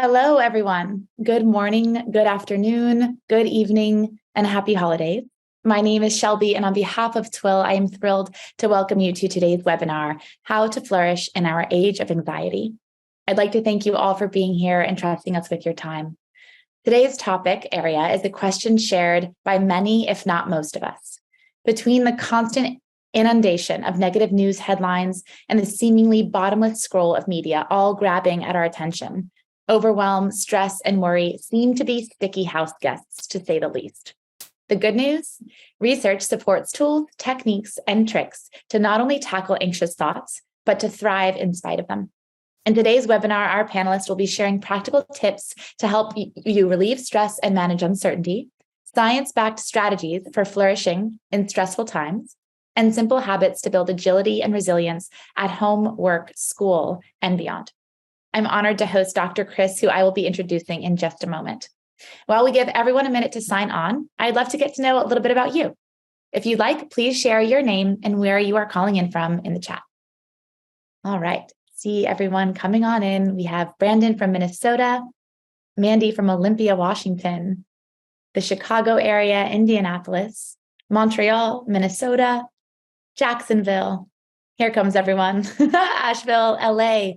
Hello, everyone. Good morning, good afternoon, good evening, and happy holidays. My name is Shelby, and on behalf of TWIL, I am thrilled to welcome you to today's webinar, How to Flourish in Our Age of Anxiety. I'd like to thank you all for being here and trusting us with your time. Today's topic area is a question shared by many, if not most of us. Between the constant inundation of negative news headlines and the seemingly bottomless scroll of media, all grabbing at our attention, overwhelm, stress, and worry seem to be sticky house guests, to say the least. The good news? Research supports tools, techniques, and tricks to not only tackle anxious thoughts, but to thrive in spite of them. In today's webinar, our panelists will be sharing practical tips to help you relieve stress and manage uncertainty, science-backed strategies for flourishing in stressful times, and simple habits to build agility and resilience at home, work, school, and beyond. I'm honored to host Dr. Kris, who I will be introducing in just a moment. While we give everyone a minute to sign on, I'd love to get to know a little bit about you. If you'd like, please share your name and where you are calling in from in the chat. All right. See everyone coming on in. We have Brandon from Minnesota, Mandy from Olympia, Washington, the Chicago area, Indianapolis, Montreal, Minnesota, Jacksonville. Here comes everyone. Asheville, LA,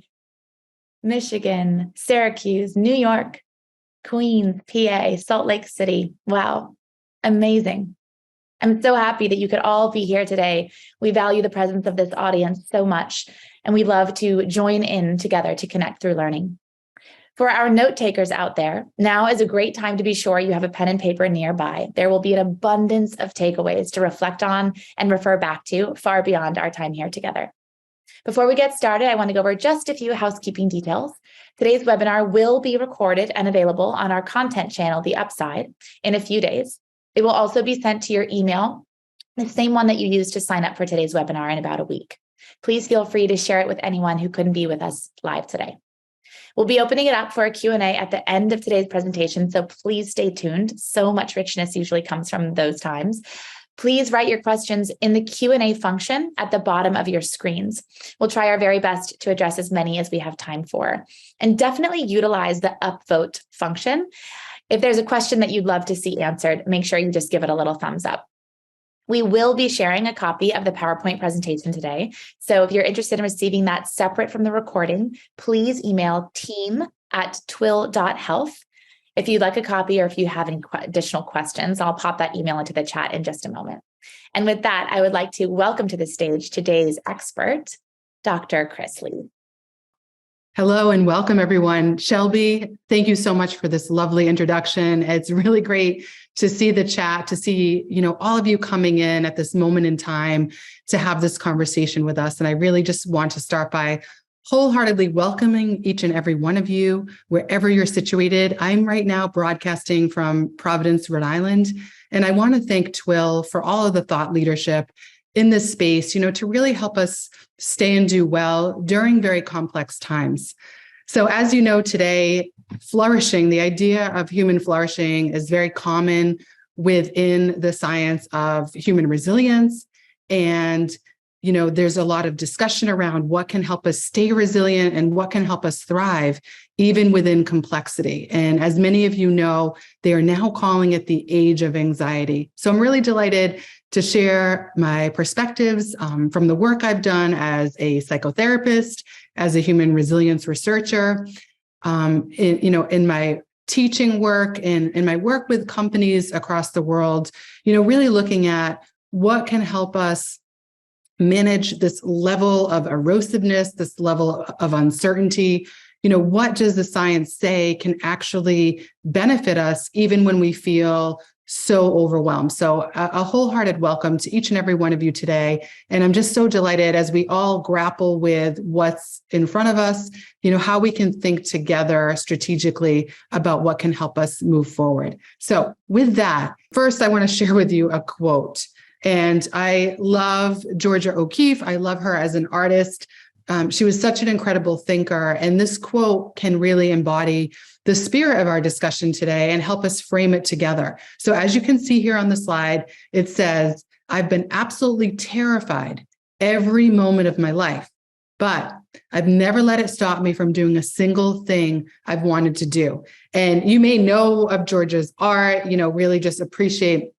Michigan, Syracuse, New York, Queens, PA, Salt Lake City. Wow. Amazing. I'm so happy that you could all be here today. We value the presence of this audience so much, and we love to join in together to connect through learning. For our note takers out there, now is a great time to be sure you have a pen and paper nearby. There will be an abundance of takeaways to reflect on and refer back to far beyond our time here together. Before we get started, I want to go over just a few housekeeping details. Today's webinar will be recorded and available on our content channel, The Upside, in a few days. It will also be sent to your email, the same one that you used to sign up for today's webinar, in about a week. Please feel free to share it with anyone who couldn't be with us live today. We'll be opening it up for a Q&A at the end of today's presentation, so please stay tuned. So much richness usually comes from those times. Please write your questions in the Q&A function at the bottom of your screens. We'll try our very best to address as many as we have time for. And definitely utilize the upvote function. If there's a question that you'd love to see answered, make sure you just give it a little thumbs up. We will be sharing a copy of the PowerPoint presentation today. So if you're interested in receiving that separate from the recording, please email team@twil.health. If you'd like a copy or if you have any additional questions, I'll pop that email into the chat in just a moment. And with that, I would like to welcome to the stage today's expert, Dr. Kris Lee. Hello and welcome, everyone. Shelby, thank you so much for this lovely introduction. It's really great to see the chat, to see, all of you coming in at this moment in time to have this conversation with us. And I really just want to start by wholeheartedly welcoming each and every one of you, wherever you're situated. I'm right now broadcasting from Providence, Rhode Island, and I want to thank TWIL for all of the thought leadership in this space, to really help us stay and do well during very complex times. So as you know, today, flourishing, the idea of human flourishing is very common within the science of human resilience. And there's a lot of discussion around what can help us stay resilient and what can help us thrive, even within complexity. And as many of you know, they are now calling it the age of anxiety. So I'm really delighted to share my perspectives from the work I've done as a psychotherapist, as a human resilience researcher, in my teaching work and in my work with companies across the world, really looking at what can help us manage this level of erosiveness, this level of uncertainty. What does the science say can actually benefit us even when we feel so overwhelmed? So a wholehearted welcome to each and every one of you today. And I'm just so delighted as we all grapple with what's in front of us, how we can think together strategically about what can help us move forward. So with that, first, I want to share with you a quote. And I love Georgia O'Keeffe. I love her as an artist. She was such an incredible thinker. And this quote can really embody the spirit of our discussion today and help us frame it together. So as you can see here on the slide, it says, "I've been absolutely terrified every moment of my life. but I've never let it stop me from doing a single thing I've wanted to do. And you may know of Georgia's art, really just appreciate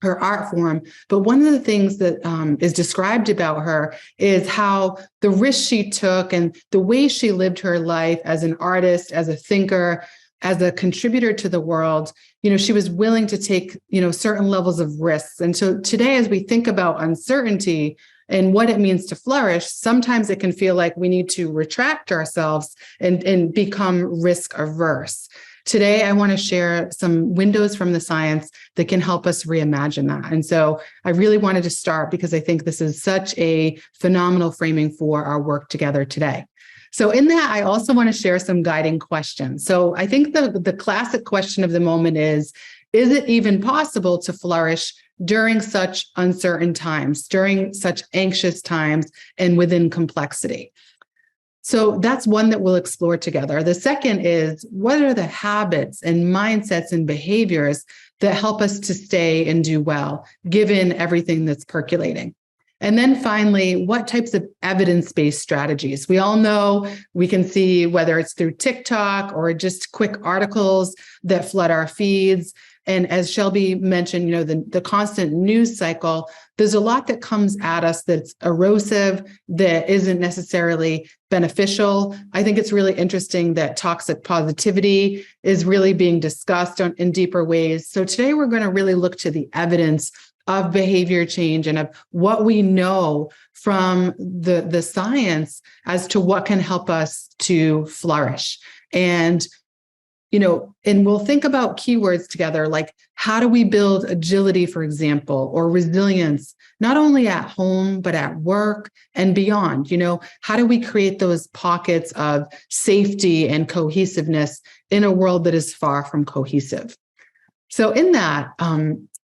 her art form. But one of the things that is described about her is how the risks she took and the way she lived her life as an artist, as a thinker, as a contributor to the world. She was willing to take, certain levels of risks. And so today, as we think about uncertainty and what it means to flourish, sometimes it can feel like we need to retract ourselves and become risk averse. Today, I want to share some windows from the science that can help us reimagine that. And so I really wanted to start because I think this is such a phenomenal framing for our work together today. So in that, I also want to share some guiding questions. So I think the classic question of the moment is it even possible to flourish during such uncertain times, during such anxious times, and within complexity? So that's one that we'll explore together. The second is, what are the habits and mindsets and behaviors that help us to stay and do well, given everything that's percolating? And then finally, what types of evidence-based strategies? We all know we can see whether it's through TikTok or just quick articles that flood our feeds. And as Shelby mentioned, the constant news cycle, there's a lot that comes at us that's erosive, that isn't necessarily beneficial. I think it's really interesting that toxic positivity is really being discussed in deeper ways. So today we're going to really look to the evidence of behavior change and of what we know from the science as to what can help us to flourish. And we'll think about keywords together, like how do we build agility, for example, or resilience, not only at home, but at work and beyond. How do we create those pockets of safety and cohesiveness in a world that is far from cohesive? So in that,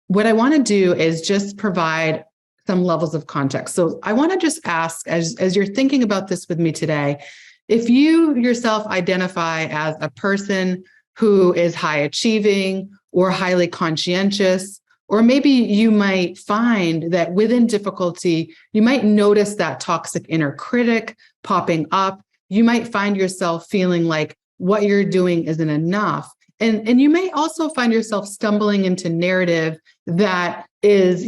what I want to do is just provide some levels of context. So I want to just ask, as you're thinking about this with me today, if you yourself identify as a person who is high achieving or highly conscientious, or maybe you might find that within difficulty, you might notice that toxic inner critic popping up. You might find yourself feeling like what you're doing isn't enough. And you may also find yourself stumbling into narrative that is,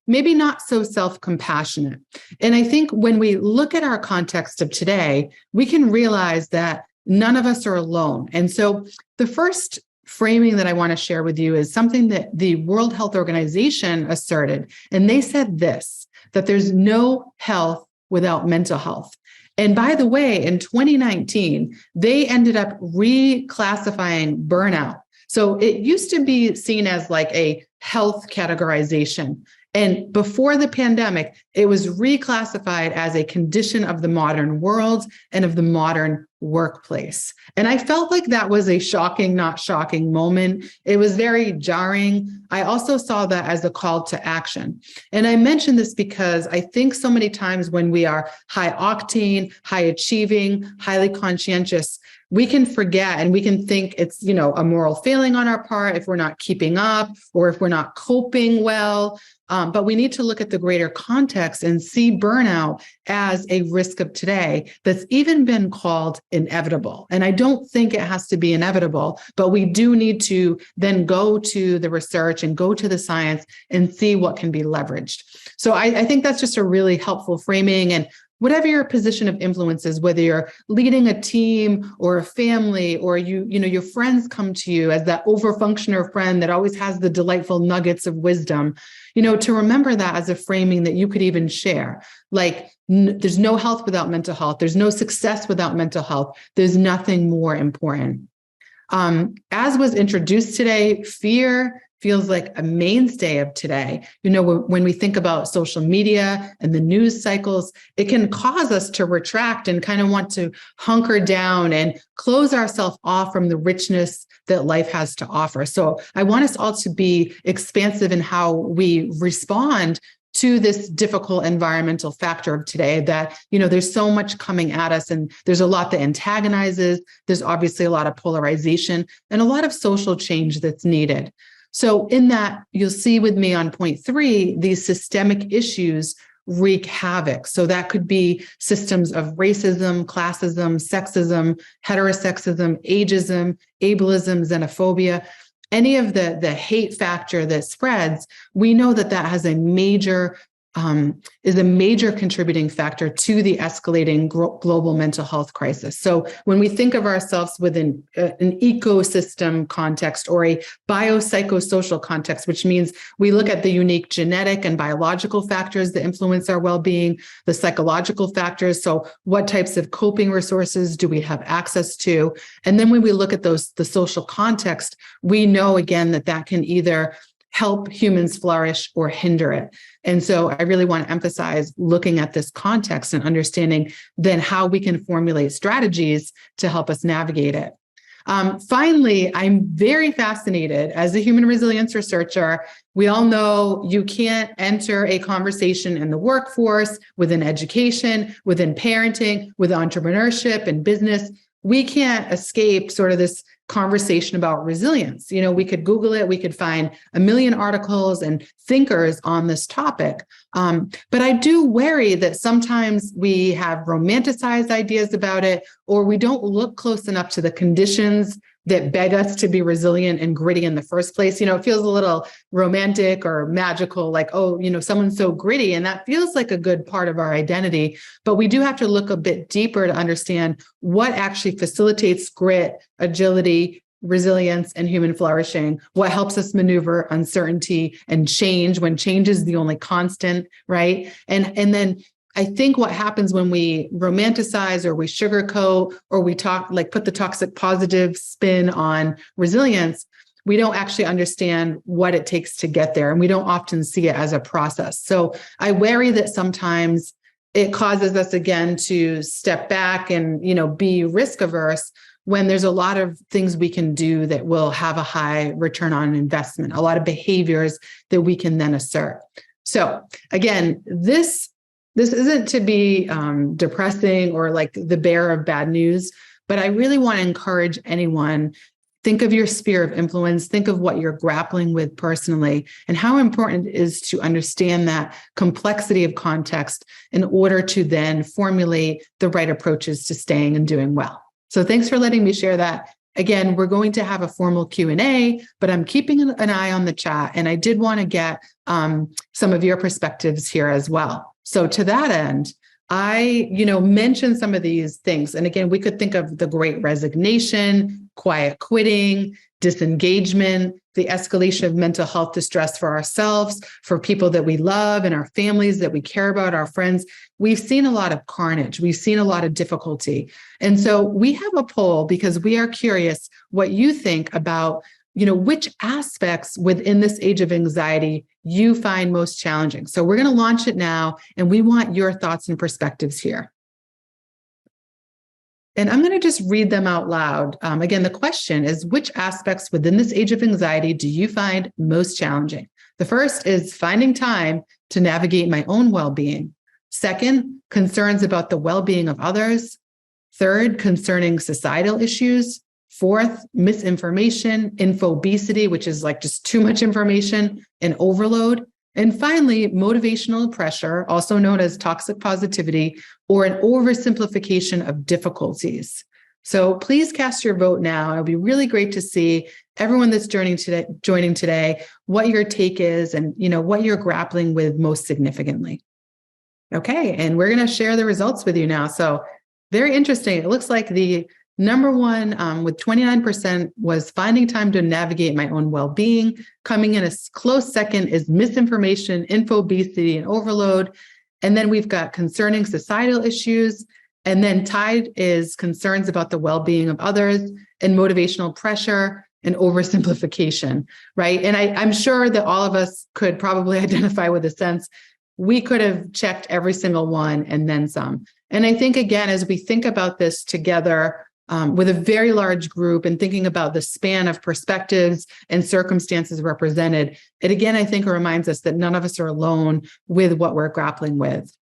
maybe not so self-compassionate. And I think when we look at our context of today, we can realize that none of us are alone. And so the first framing that I want to share with you is something that the World Health Organization asserted. And they said this, that there's no health without mental health. And by the way, in 2019, they ended up reclassifying burnout. So it used to be seen as like a health categorization. And before the pandemic, it was reclassified as a condition of the modern world and of the modern workplace. And I felt like that was a shocking, not shocking moment. It was very jarring. I also saw that as a call to action. And I mention this because I think so many times when we are high octane, high achieving, highly conscientious, we can forget and we can think it's, a moral failing on our part if we're not keeping up or if we're not coping well. But we need to look at the greater context and see burnout as a risk of today that's even been called inevitable. And I don't think it has to be inevitable, but we do need to then go to the research and go to the science and see what can be leveraged. So I think that's just a really helpful framing. And whatever your position of influence is, whether you're leading a team or a family, or your friends come to you as that overfunctioner friend that always has the delightful nuggets of wisdom, to remember that as a framing that you could even share. Like, there's no health without mental health. There's no success without mental health. There's nothing more important. As was introduced today, fear feels like a mainstay of today. When we think about social media and the news cycles, it can cause us to retract and kind of want to hunker down and close ourselves off from the richness that life has to offer. So I want us all to be expansive in how we respond to this difficult environmental factor of today that, there's so much coming at us and there's a lot that antagonizes. There's obviously a lot of polarization and a lot of social change that's needed. So in that, you'll see with me on point 3, these systemic issues wreak havoc. So that could be systems of racism, classism, sexism, heterosexism, ageism, ableism, xenophobia. Any of the hate factor that spreads, we know that that has is a major contributing factor to the escalating global mental health crisis. So when we think of ourselves within an ecosystem context or a biopsychosocial context, which means we look at the unique genetic and biological factors that influence our well-being, the psychological factors. So what types of coping resources do we have access to? And then when we look at the social context, we know again that can either help humans flourish or hinder it. And so I really want to emphasize looking at this context and understanding then how we can formulate strategies to help us navigate it. Finally, I'm very fascinated as a human resilience researcher. We all know you can't enter a conversation in the workforce, within education, within parenting, with entrepreneurship and business. We can't escape sort of this conversation about resilience. We could Google it. We could find a million articles and thinkers on this topic. But I do worry that sometimes we have romanticized ideas about it, or we don't look close enough to the conditions that beg us to be resilient and gritty in the first place. It feels a little romantic or magical, like, someone's so gritty, and that feels like a good part of our identity. But we do have to look a bit deeper to understand what actually facilitates grit, agility, resilience, and human flourishing, what helps us maneuver uncertainty and change when change is the only constant, right? And then I think what happens when we romanticize or we sugarcoat or we put the toxic positive spin on resilience, we don't actually understand what it takes to get there. And we don't often see it as a process. So I worry that sometimes it causes us again to step back and, be risk averse when there's a lot of things we can do that will have a high return on investment, a lot of behaviors that we can then assert. So again, this isn't to be depressing or like the bearer of bad news, but I really want to encourage anyone, think of your sphere of influence, think of what you're grappling with personally, and how important it is to understand that complexity of context in order to then formulate the right approaches to staying and doing well. So thanks for letting me share that. Again, we're going to have a formal Q&A, but I'm keeping an eye on the chat, and I did want to get some of your perspectives here as well. So to that end, I, mentioned some of these things. And again, we could think of the Great Resignation, quiet quitting, disengagement, the escalation of mental health distress for ourselves, for people that we love and our families that we care about, our friends. We've seen a lot of carnage. We've seen a lot of difficulty. And so we have a poll because we are curious what you think about, which aspects within this age of anxiety you find most challenging. So we're going to launch it now, and we want your thoughts and perspectives here. And I'm going to just read them out loud. Again, the question is, which aspects within this age of anxiety do you find most challenging? The first is finding time to navigate my own well-being. Second, concerns about the well-being of others. Third, concerning societal issues. Fourth, misinformation, infobesity, which is like just too much information and overload. And finally, motivational pressure, also known as toxic positivity, or an oversimplification of difficulties. So please cast your vote now. It'll be really great to see everyone that's joining today, what your take is and what you're grappling with most significantly. Okay, and we're going to share the results with you now. So very interesting. It looks like the number one with 29% was finding time to navigate my own well-being. Coming in a close second is misinformation, infobesity, and overload. And then we've got concerning societal issues. And then tied is concerns about the well-being of others and motivational pressure and oversimplification, right? And I'm sure that all of us could probably identify with a sense we could have checked every single one and then some. And I think, again, as we think about this together, with a very large group and thinking about the span of perspectives and circumstances represented, it again, I think, reminds us that none of us are alone with what we're grappling with.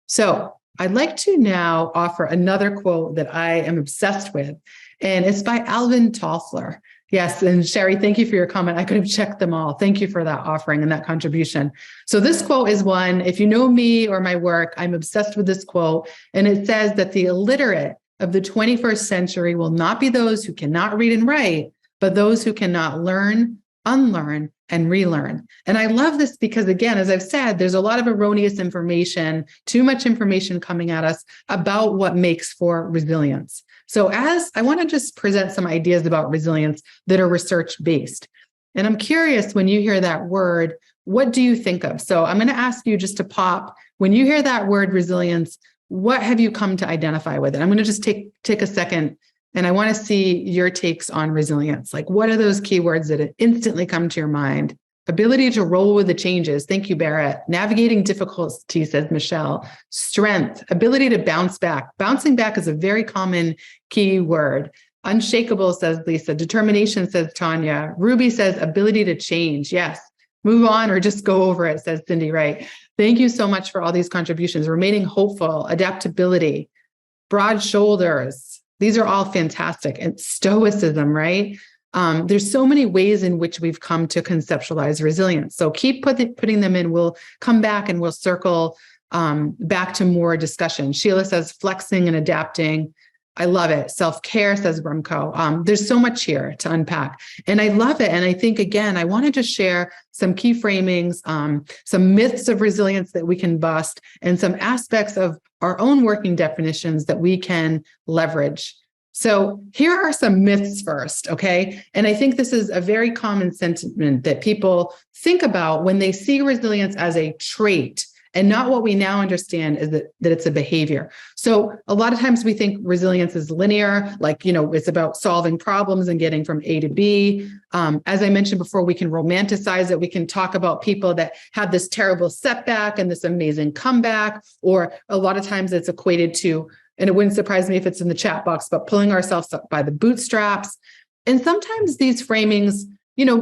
So I'd like to now offer another quote that I am obsessed with, and it's by Alvin Toffler. Yes. And Sherry, thank you for your comment. I could have checked them all. Thank you for that offering and that contribution. So this quote is one, if you know me or my work, I'm obsessed with this quote. And it says that the illiterate of the 21st century will not be those who cannot read and write, but those who cannot learn, unlearn, and relearn. And I love this because, again, as I've said, there's a lot of erroneous information, too much information coming at us about what makes for resilience. So as I want to just present some ideas about resilience that are research-based. And I'm curious, when you hear that word, what do you think of? So I'm going to ask you just to pop, when you hear that word resilience, what have you come to identify with it? I'm going to just take a second, and I want to see your takes on resilience. Like, what are those keywords that instantly come to your mind? Ability to roll with the changes. Thank you, Barrett. Navigating difficulty, says Michelle. Strength, ability to bounce back. Bouncing back is a very common key word. Unshakable, says Lisa. Determination, says Tanya. Ruby says ability to change. Yes. Move on or just go over it, says Cindy Wright. Thank you so much for all these contributions. Remaining hopeful, adaptability, broad shoulders. These are all fantastic. And stoicism, right? There's so many ways in which we've come to conceptualize resilience. So keep putting them in. We'll come back and we'll circle back to more discussion. Sheila says flexing and adapting. I love it. Self-care, says Brumko. There's so much here to unpack. And I love it. And I think, again, I want to just share some key framings, some myths of resilience that we can bust, and some aspects of our own working definitions that we can leverage. So here are some myths first, okay? And I think this is a very common sentiment that people think about when they see resilience as a trait, and not what we now understand is that it's a behavior. So a lot of times we think resilience is linear, like, it's about solving problems and getting from A to B. As I mentioned before, we can romanticize it. We can talk about people that had this terrible setback and this amazing comeback, or a lot of times it's equated to, and it wouldn't surprise me if it's in the chat box, but pulling ourselves up by the bootstraps. And sometimes these framings,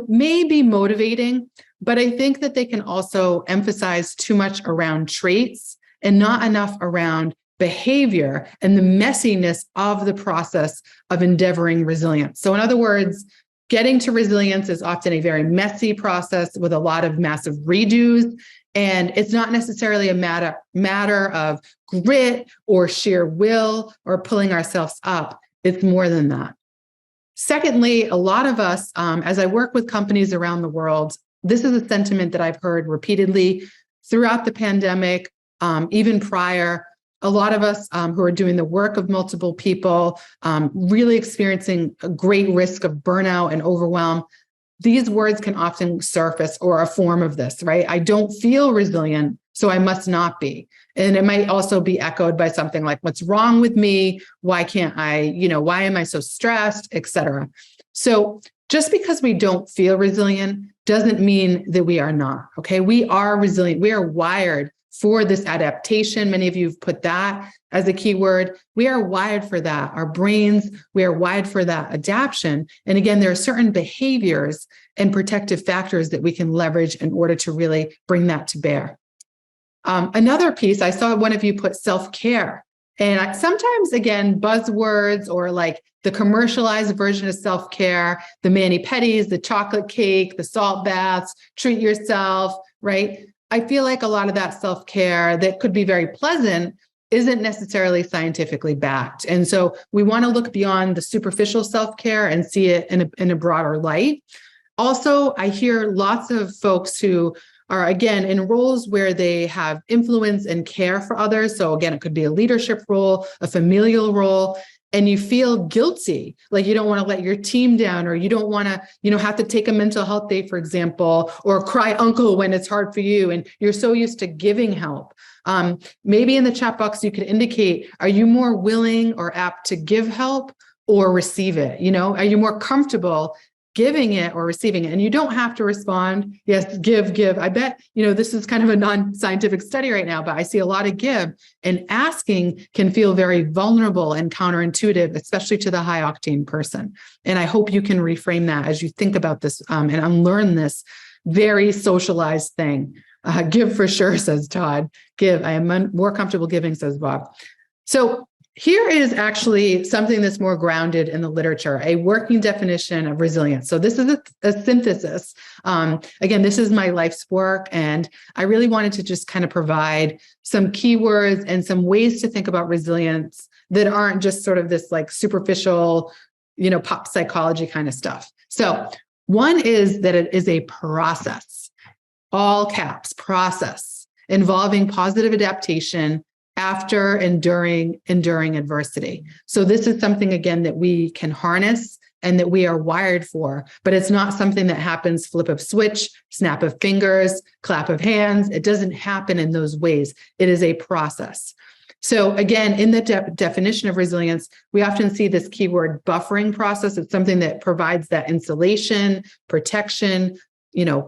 may be motivating, but I think that they can also emphasize too much around traits and not enough around behavior and the messiness of the process of endeavoring resilience. So in other words, getting to resilience is often a very messy process with a lot of massive redos. And it's not necessarily a matter of grit or sheer will or pulling ourselves up. It's more than that. Secondly, a lot of us, as I work with companies around the world, this is a sentiment that I've heard repeatedly throughout the pandemic, even prior. A lot of us who are doing the work of multiple people, really experiencing a great risk of burnout and overwhelm. These words can often surface, or a form of this, right? I don't feel resilient, so I must not be. And it might also be echoed by something like, what's wrong with me? Why can't I, why am I so stressed, et cetera? So just because we don't feel resilient doesn't mean that we are not, okay? We are resilient. We are wired for this adaptation. Many of you have put that as a keyword. We are wired for that. Our brains, we are wired for that adaptation. And again, there are certain behaviors and protective factors that we can leverage in order to really bring that to bear. Another piece, I saw one of you put self-care. And sometimes, again, buzzwords or like the commercialized version of self-care, the mani-pedis, the chocolate cake, the salt baths, treat yourself, right? I feel like a lot of that self-care that could be very pleasant isn't necessarily scientifically backed. And so we want to look beyond the superficial self-care and see it in a broader light. Also, I hear lots of folks who are, again, in roles where they have influence and care for others. So again, it could be a leadership role, a familial role, and you feel guilty, like you don't want to let your team down, or you don't want to, have to take a mental health day, for example, or cry uncle when it's hard for you. And you're so used to giving help. Maybe in the chat box, you could indicate, are you more willing or apt to give help or receive it? Are you more comfortable giving it or receiving it? And you don't have to respond, yes, give. I bet, this is kind of a non-scientific study right now, but I see a lot of give, and asking can feel very vulnerable and counterintuitive, especially to the high octane person. And I hope you can reframe that as you think about this and unlearn this very socialized thing. Give for sure, says Todd. Give. I am more comfortable giving, says Bob. So here is actually something that's more grounded in the literature, a working definition of resilience. So this is a synthesis. Again, this is my life's work, and I really wanted to just kind of provide some keywords and some ways to think about resilience that aren't just sort of this like superficial, pop psychology kind of stuff. So one is that it is a process, all caps, process, involving positive adaptation after and during adversity. So this is something, again, that we can harness and that we are wired for, but it's not something that happens flip of switch, snap of fingers, clap of hands. It doesn't happen in those ways. It is a process. So again, in the definition of resilience, we often see this keyword buffering process. It's something that provides that insulation, protection,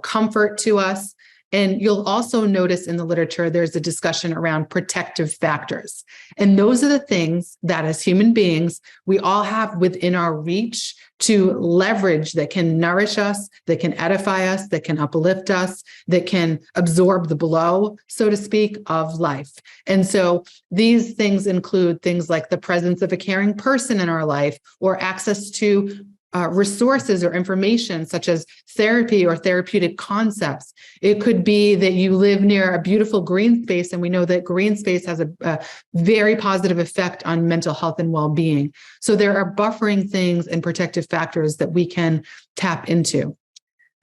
comfort to us. And you'll also notice in the literature, there's a discussion around protective factors. And those are the things that as human beings, we all have within our reach to leverage that can nourish us, that can edify us, that can uplift us, that can absorb the blow, so to speak, of life. And so these things include things like the presence of a caring person in our life, or access to resources or information such as therapy or therapeutic concepts. It could be that you live near a beautiful green space, and we know that green space has a very positive effect on mental health and well-being. So there are buffering things and protective factors that we can tap into.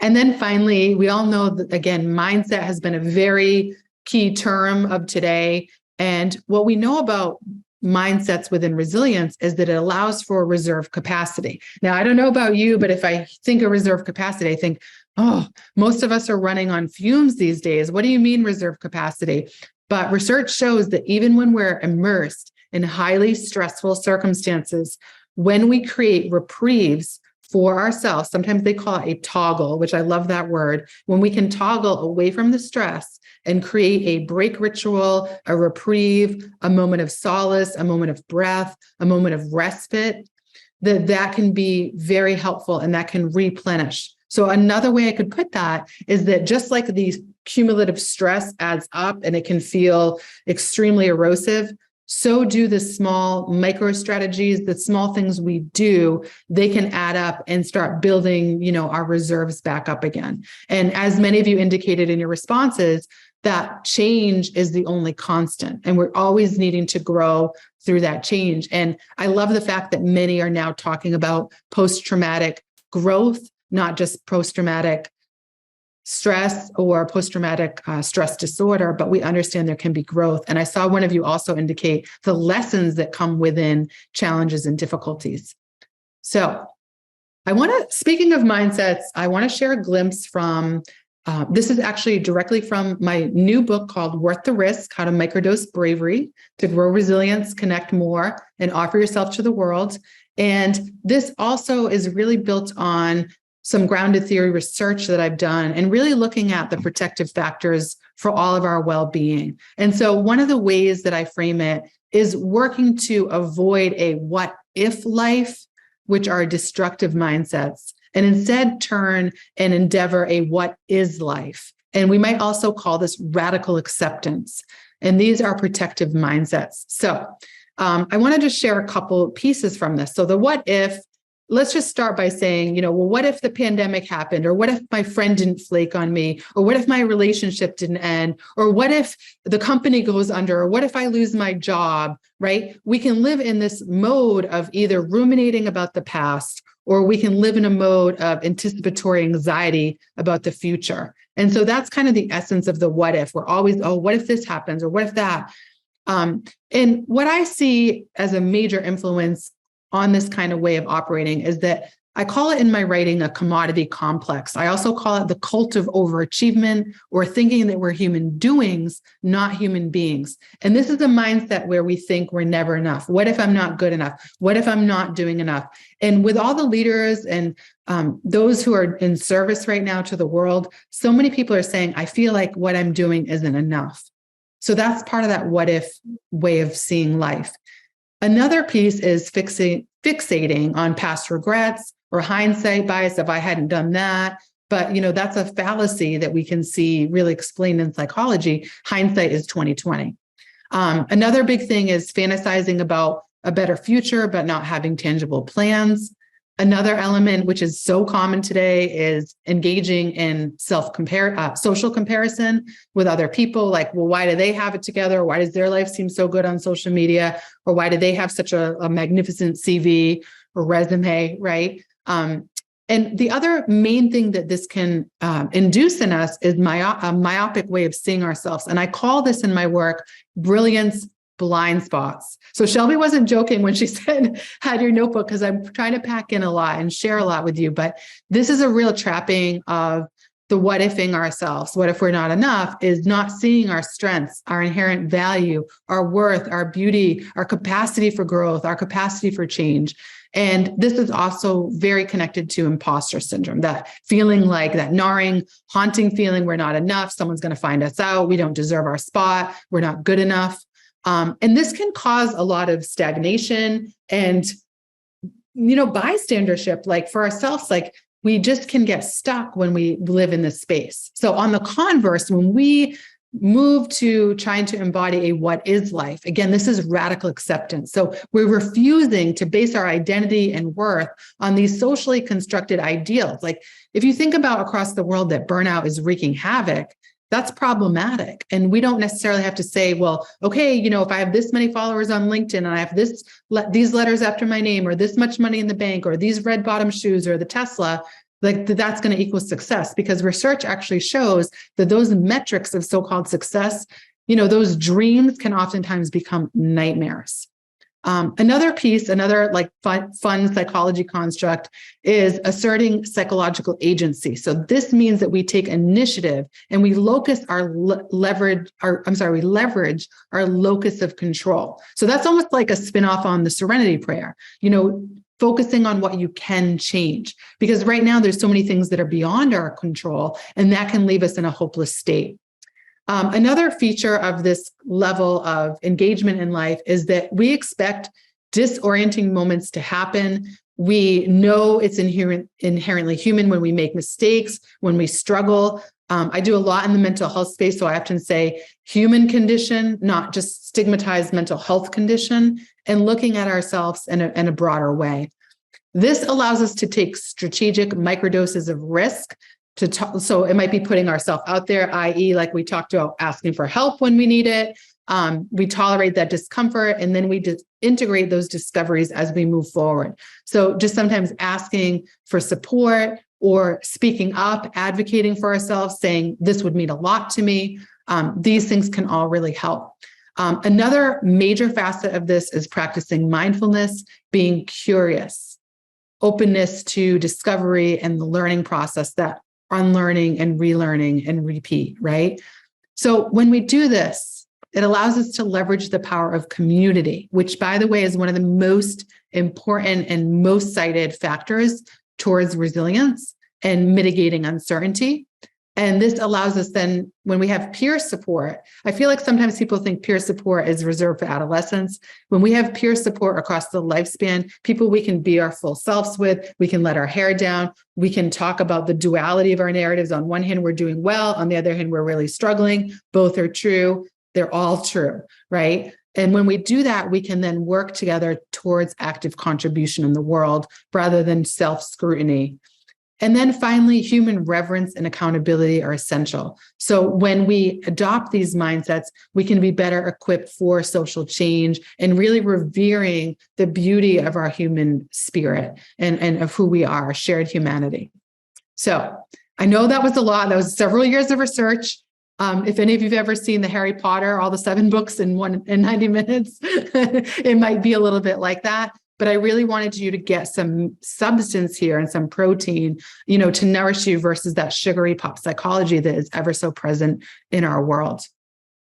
And then finally, we all know that, again, mindset has been a very key term of today. And what we know about mindsets within resilience is that it allows for reserve capacity. Now, I don't know about you, but if I think of reserve capacity, I think, most of us are running on fumes these days. What do you mean reserve capacity? But research shows that even when we're immersed in highly stressful circumstances, when we create reprieves for ourselves, sometimes they call it a toggle, which I love that word, when we can toggle away from the stress and create a break ritual, a reprieve, a moment of solace, a moment of breath, a moment of respite, that can be very helpful and that can replenish. So another way I could put that is that just like these cumulative stress adds up and it can feel extremely erosive, so do the small micro strategies, the small things we do, they can add up and start building, our reserves back up again. And as many of you indicated in your responses, that change is the only constant, and we're always needing to grow through that change. And I love the fact that many are now talking about post-traumatic growth, not just post-traumatic stress or post-traumatic stress disorder, but we understand there can be growth. And I saw one of you also indicate the lessons that come within challenges and difficulties. So speaking of mindsets, I want to share a glimpse from this is actually directly from my new book called Worth the Risk: How to Microdose Bravery to Grow Resilience, Connect More, and Offer Yourself to the World. And this also is really built on some grounded theory research that I've done and really looking at the protective factors for all of our well-being. And so one of the ways that I frame it is working to avoid a what if life, which are destructive mindsets, and instead turn and endeavor a what is life. And we might also call this radical acceptance. And these are protective mindsets. So I want to just share a couple pieces from this. So the what if, let's just start by saying, what if the pandemic happened? Or what if my friend didn't flake on me? Or what if my relationship didn't end? Or what if the company goes under? Or what if I lose my job, right? We can live in this mode of either ruminating about the past, or we can live in a mode of anticipatory anxiety about the future. And so that's kind of the essence of the what if. We're always, what if this happens? Or what if that? And what I see as a major influence on this kind of way of operating is that I call it in my writing a commodity complex. I also call it the cult of overachievement, or thinking that we're human doings, not human beings. And this is a mindset where we think we're never enough. What if I'm not good enough? What if I'm not doing enough? And with all the leaders and those who are in service right now to the world, so many people are saying, I feel like what I'm doing isn't enough. So that's part of that what if way of seeing life. Another piece is fixating on past regrets or hindsight bias. If I hadn't done that, but that's a fallacy that we can see really explained in psychology. Hindsight is 20/20. Another big thing is fantasizing about a better future, but not having tangible plans. Another element, which is so common today, is engaging in social comparison with other people. Like, well, why do they have it together? Why does their life seem so good on social media? Or why do they have such a magnificent CV or resume, right? And the other main thing that this can induce in us is a myopic way of seeing ourselves. And I call this in my work brilliance blind spots. So Shelby wasn't joking when she said, had your notebook, because I'm trying to pack in a lot and share a lot with you. But this is a real trapping of the what ifing ourselves. What if we're not enough is not seeing our strengths, our inherent value, our worth, our beauty, our capacity for growth, our capacity for change. And this is also very connected to imposter syndrome, that feeling like that gnawing, haunting feeling we're not enough, someone's going to find us out, we don't deserve our spot, we're not good enough. And this can cause a lot of stagnation and, bystandership, like for ourselves, like we just can get stuck when we live in this space. So on the converse, when we move to trying to embody a what is life, again, this is radical acceptance. So we're refusing to base our identity and worth on these socially constructed ideals. Like if you think about across the world that burnout is wreaking havoc, that's problematic. And we don't necessarily have to say, well, okay, if I have this many followers on LinkedIn and I have these letters after my name or this much money in the bank or these red bottom shoes or the Tesla, like that's going to equal success, because research actually shows that those metrics of so-called success, those dreams can oftentimes become nightmares. Another piece, another like fun psychology construct is asserting psychological agency. So this means that we take initiative and we leverage our locus of control. So that's almost like a spinoff on the Serenity Prayer, focusing on what you can change, because right now there's so many things that are beyond our control, and that can leave us in a hopeless state. Another feature of this level of engagement in life is that we expect disorienting moments to happen. We know it's inherently human when we make mistakes, when we struggle. I do a lot in the mental health space, so I often say human condition, not just stigmatized mental health condition, and looking at ourselves in a broader way. This allows us to take strategic microdoses of risk. So it might be putting ourselves out there, i.e., like we talked about, asking for help when we need it. We tolerate that discomfort, and then we integrate those discoveries as we move forward. So just sometimes asking for support or speaking up, advocating for ourselves, saying this would mean a lot to me. These things can all really help. Another major facet of this is practicing mindfulness, being curious, openness to discovery and the learning process, that unlearning and relearning and repeat, right? So when we do this, it allows us to leverage the power of community, which, by the way, is one of the most important and most cited factors towards resilience and mitigating uncertainty. And this allows us then, when we have peer support, I feel like sometimes people think peer support is reserved for adolescents. When we have peer support across the lifespan, people we can be our full selves with, we can let our hair down, we can talk about the duality of our narratives. On one hand, we're doing well. On the other hand, we're really struggling. Both are true. They're all true, right? And when we do that, we can then work together towards active contribution in the world rather than self-scrutiny. And then finally, human reverence and accountability are essential. So when we adopt these mindsets, we can be better equipped for social change and really revering the beauty of our human spirit and of who we are, shared humanity. So I know that was a lot. That was several years of research. If any of you've ever seen the Harry Potter, all the 7 books in 90 minutes, it might be a little bit like that. But I really wanted you to get some substance here and some protein, to nourish you versus that sugary pop psychology that is ever so present in our world.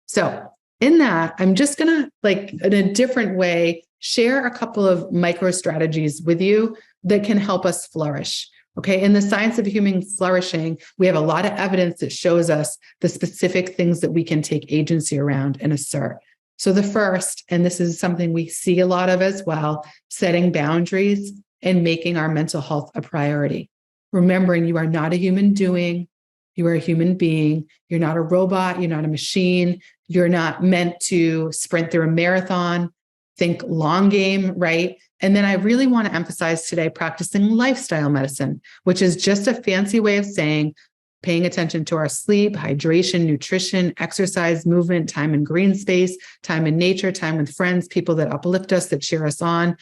So in that, I'm just going to, like, in a different way, share a couple of micro strategies with you that can help us flourish. Okay. In the science of human flourishing, we have a lot of evidence that shows us the specific things that we can take agency around and assert. So the first, and this is something we see a lot of as well, setting boundaries and making our mental health a priority. Remembering you are not a human doing, you are a human being. You're not a robot, you're not a machine, you're not meant to sprint through a marathon. think long game, right? And then I really want to emphasize today practicing lifestyle medicine, which is just a fancy way of saying paying attention to our sleep, hydration, nutrition, exercise, movement, time in green space, time in nature, time with friends, people that uplift us, that cheer us on.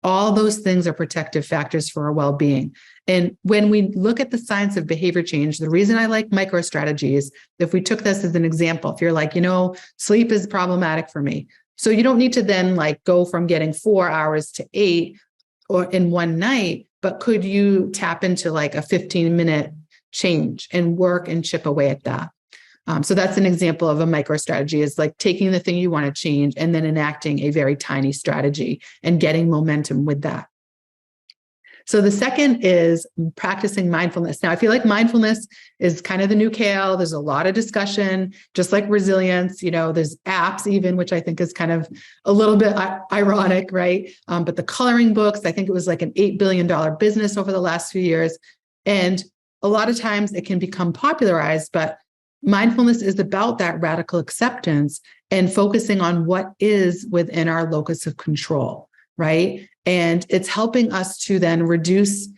All those things are protective factors for our well-being. And when we look at the science of behavior change, the reason I like micro strategies, if we took this as an example, if you're like, sleep is problematic for me. So you don't need to then go from getting 4 hours to 8 or in one night, but could you tap into a 15-minute change and work and chip away at that? So that's an example of a micro strategy, is taking the thing you want to change and then enacting a very tiny strategy and getting momentum with that. So the second is practicing mindfulness. Now, I feel like mindfulness is kind of the new kale. There's a lot of discussion, just like resilience. There's apps even, which I think is kind of a little bit ironic, right? But the coloring books, I think it was an $8 billion business over the last few years. And a lot of times it can become popularized, but mindfulness is about that radical acceptance and focusing on what is within our locus of control, right? And it's helping us to then reduce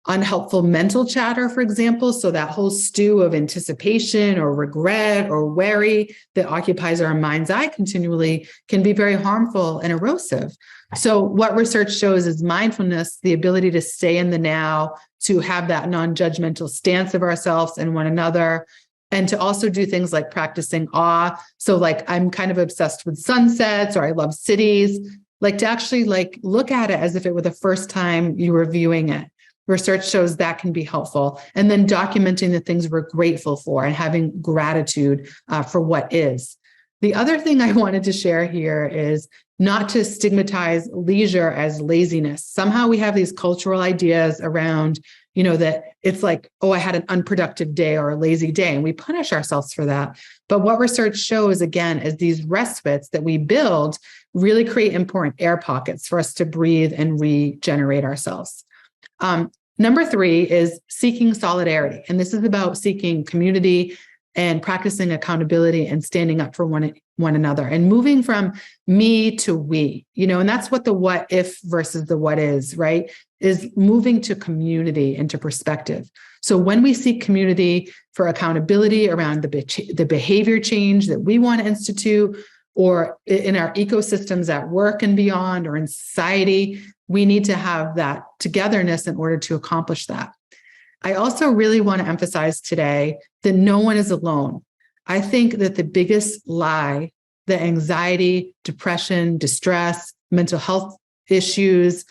unhelpful mental chatter, for example. So that whole stew of anticipation or regret or worry that occupies our mind's eye continually can be very harmful and erosive. So what research shows is mindfulness, the ability to stay in the now, to have that non-judgmental stance of ourselves and one another, and to also do things like practicing awe. So I'm kind of obsessed with sunsets, or I love cities, to actually look at it as if it were the first time you were viewing it. Research shows that can be helpful. And then documenting the things we're grateful for and having gratitude for what is. The other thing I wanted to share here is not to stigmatize leisure as laziness. Somehow we have these cultural ideas around, that it's I had an unproductive day or a lazy day, and we punish ourselves for that. But what research shows, again, is these respites that we build really create important air pockets for us to breathe and regenerate ourselves. Number 3 is seeking solidarity. And this is about seeking community and practicing accountability and standing up for one another and moving from me to we, and that's what the what if versus the what is, right? Is moving to community and to perspective. So when we seek community for accountability around the behavior change that we want to institute, or in our ecosystems at work and beyond, or in society, we need to have that togetherness in order to accomplish that. I also really want to emphasize today that no one is alone. I think that the biggest lie that anxiety, depression, distress, mental health issues,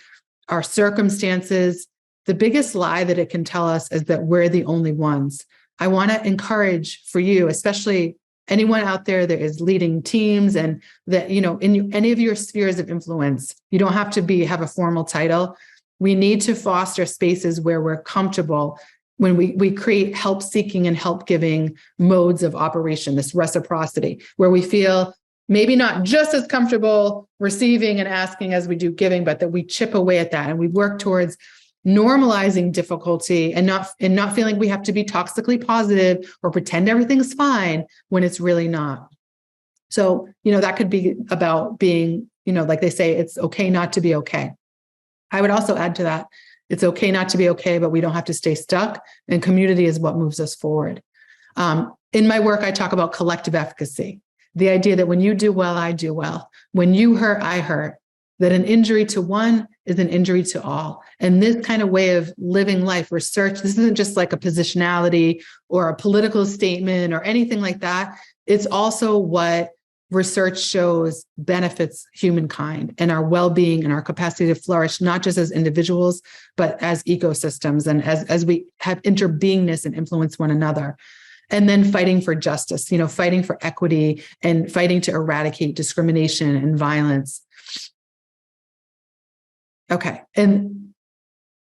our circumstances, the biggest lie that it can tell us is that we're the only ones. I want to encourage for you, especially anyone out there that is leading teams and that, in any of your spheres of influence, you don't have to have a formal title. We need to foster spaces where we're comfortable when we create help-seeking and help-giving modes of operation, this reciprocity, where we feel maybe not just as comfortable receiving and asking as we do giving, but that we chip away at that and we work towards normalizing difficulty and not feeling we have to be toxically positive or pretend everything's fine when it's really not. So, that could be about being, like they say, it's okay not to be okay. I would also add to that, it's okay not to be okay, but we don't have to stay stuck, and community is what moves us forward. In my work, I talk about collective efficacy, the idea that when you do well, I do well. When you hurt, I hurt. That an injury to one is an injury to all. And this kind of way of living life, research, this isn't just like a positionality or a political statement or anything like that. It's also what research shows benefits humankind and our well-being and our capacity to flourish, not just as individuals, but as ecosystems and as we have interbeingness and influence one another. And then fighting for justice, fighting for equity and fighting to eradicate discrimination and violence. Okay. And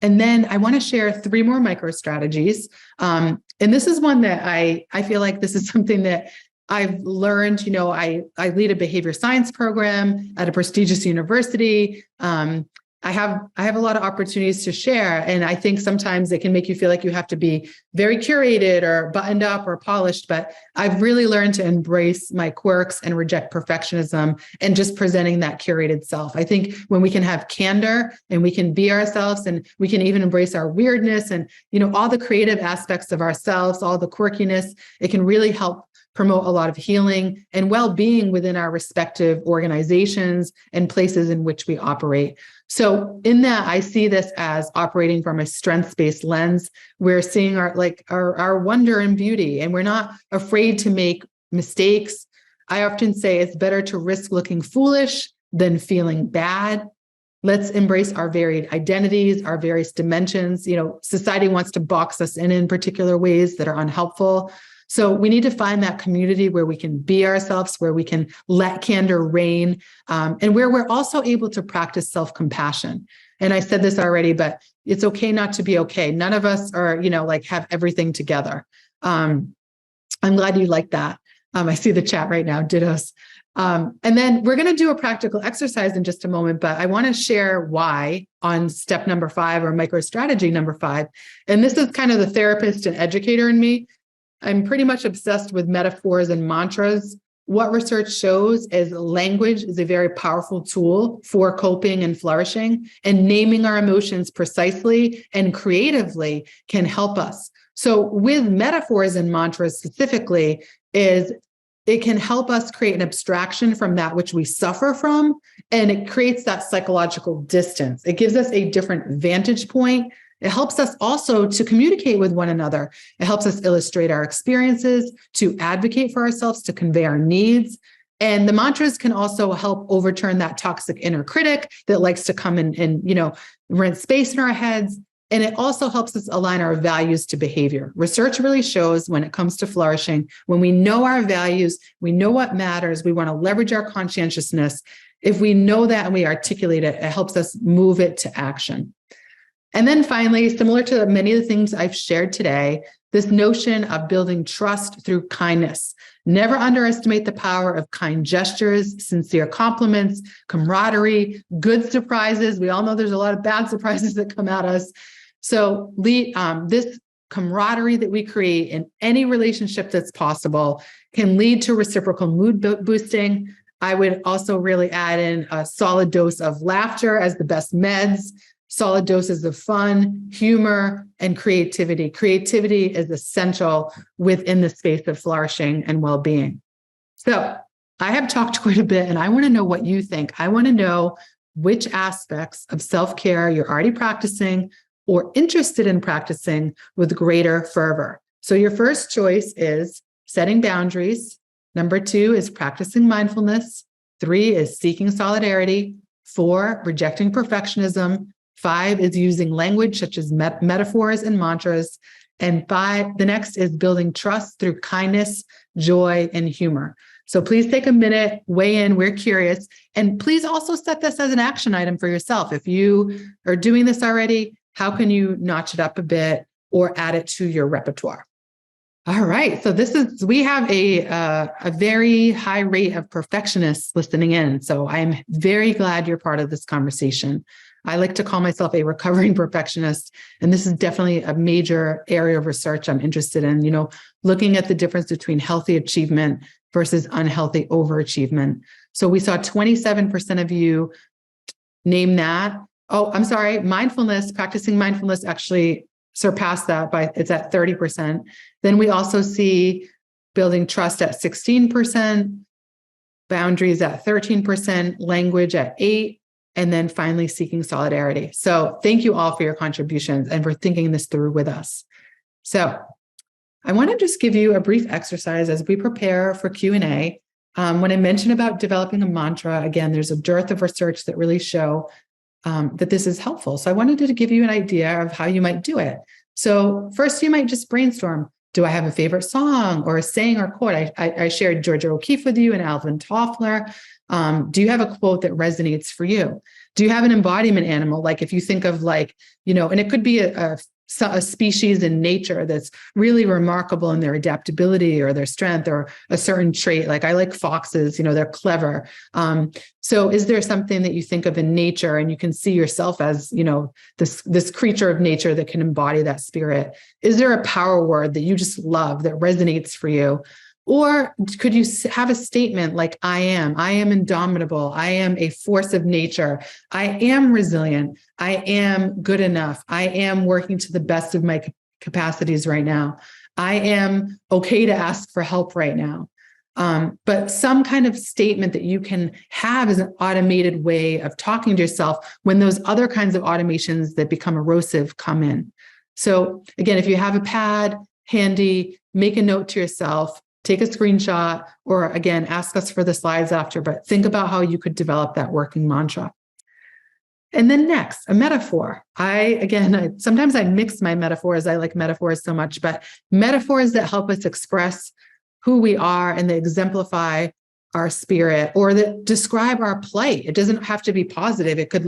then I want to share 3 more micro strategies. And this is one that I feel like this is something that I've learned. I lead a behavior science program at a prestigious university. I have a lot of opportunities to share. And I think sometimes it can make you feel like you have to be very curated or buttoned up or polished, but I've really learned to embrace my quirks and reject perfectionism and just presenting that curated self. I think when we can have candor and we can be ourselves and we can even embrace our weirdness and, all the creative aspects of ourselves, all the quirkiness, it can really help promote a lot of healing and well-being within our respective organizations and places in which we operate. So in that, I see this as operating from a strengths-based lens. We're seeing our wonder and beauty, and we're not afraid to make mistakes. I often say it's better to risk looking foolish than feeling bad. Let's embrace our varied identities, our various dimensions. Society wants to box us in particular ways that are unhelpful. So we need to find that community where we can be ourselves, where we can let candor reign, and where we're also able to practice self-compassion. And I said this already, but it's okay not to be okay. None of us are, have everything together. I'm glad you like that. I see the chat right now, dittos. And then we're going to do a practical exercise in just a moment, but I want to share why on step number 5 or micro strategy number 5. And this is kind of the therapist and educator in me. I'm pretty much obsessed with metaphors and mantras. What research shows is language is a very powerful tool for coping and flourishing, and naming our emotions precisely and creatively can help us. So with metaphors and mantras specifically, it can help us create an abstraction from that which we suffer from, and it creates that psychological distance. It gives us a different vantage point. It helps us also to communicate with one another. It helps us illustrate our experiences, to advocate for ourselves, to convey our needs. And the mantras can also help overturn that toxic inner critic that likes to come and rent space in our heads. And it also helps us align our values to behavior. Research really shows when it comes to flourishing, when we know our values, we know what matters, we want to leverage our conscientiousness. If we know that and we articulate it, it helps us move it to action. And then finally, similar to many of the things I've shared today, this notion of building trust through kindness. Never underestimate the power of kind gestures, sincere compliments, camaraderie, good surprises. We all know there's a lot of bad surprises that come at us. So this camaraderie that we create in any relationship that's possible can lead to reciprocal mood boosting. I would also really add in a solid dose of laughter as the best meds. Solid doses of fun, humor, and creativity. Creativity is essential within the space of flourishing and well-being. So I have talked quite a bit, and I want to know what you think. I want to know which aspects of self-care you're already practicing or interested in practicing with greater fervor. So your first choice is setting boundaries. Number 2 is practicing mindfulness. 3 is seeking solidarity. 4, rejecting perfectionism. 5 is using language such as metaphors and mantras. And 5, the next is building trust through kindness, joy, and humor. So please take a minute, weigh in. We're curious. And please also set this as an action item for yourself. If you are doing this already, how can you notch it up a bit or add it to your repertoire? All right. So we have a very high rate of perfectionists listening in. So I'm very glad you're part of this conversation. I like to call myself a recovering perfectionist. And this is definitely a major area of research I'm interested in, looking at the difference between healthy achievement versus unhealthy overachievement. So we saw 27% of you name that. Oh, I'm sorry. Practicing mindfulness actually surpassed that it's at 30%. Then we also see building trust at 16%, boundaries at 13%, language at 8%, and then finally seeking solidarity. So thank you all for your contributions and for thinking this through with us. So I want to just give you a brief exercise as we prepare for Q&A. When I mentioned about developing a mantra, again, there's a dearth of research that really show that this is helpful. So I wanted to give you an idea of how you might do it. So first, you might just brainstorm. Do I have a favorite song or a saying or quote? I shared Georgia O'Keeffe with you and Alvin Toffler. Do you have a quote that resonates for you? Do you have an embodiment animal? Like if you think of and it could be a a species in nature that's really remarkable in their adaptability or their strength or a certain trait. Like I like foxes, they're clever. So is there something that you think of in nature and you can see yourself as, this creature of nature that can embody that spirit? Is there a power word that you just love that resonates for you? Or could you have a statement like, I am indomitable. I am a force of nature. I am resilient. I am good enough. I am working to the best of my capacities right now. I am okay to ask for help right now. But some kind of statement that you can have as an automated way of talking to yourself when those other kinds of automations that become erosive come in. So again, if you have a pad handy, make a note to yourself. Take a screenshot, or again, ask us for the slides after, but think about how you could develop that working mantra. And then next, a metaphor. Sometimes I mix my metaphors. I like metaphors so much, but metaphors that help us express who we are and that exemplify our spirit or that describe our plight. It doesn't have to be positive. It could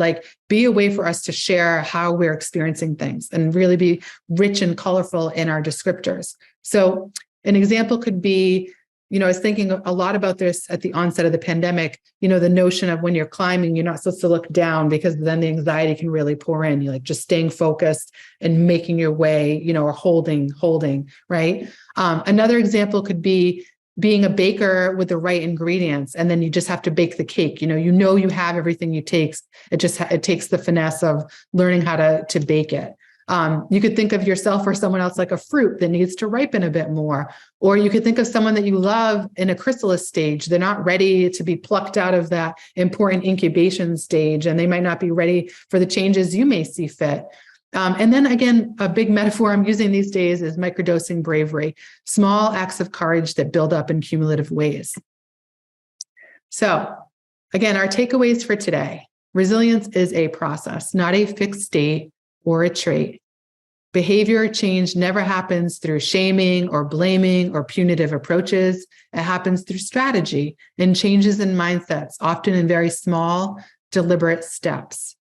be a way for us to share how we're experiencing things and really be rich and colorful in our descriptors. So an example could be, I was thinking a lot about this at the onset of the pandemic, the notion of when you're climbing, you're not supposed to look down because then the anxiety can really pour in. You're just staying focused and making your way, or holding, right? Another example could be being a baker with the right ingredients, and then you just have to bake the cake. You have everything it takes. It takes the finesse of learning how to bake it. You could think of yourself or someone else like a fruit that needs to ripen a bit more. Or you could think of someone that you love in a chrysalis stage. They're not ready to be plucked out of that important incubation stage, and they might not be ready for the changes you may see fit. And then again, a big metaphor I'm using these days is microdosing bravery, small acts of courage that build up in cumulative ways. So again, our takeaways for today. Resilience is a process, not a fixed state or a trait. Behavior change never happens through shaming or blaming or punitive approaches. It happens through strategy and changes in mindsets, often in very small, deliberate steps.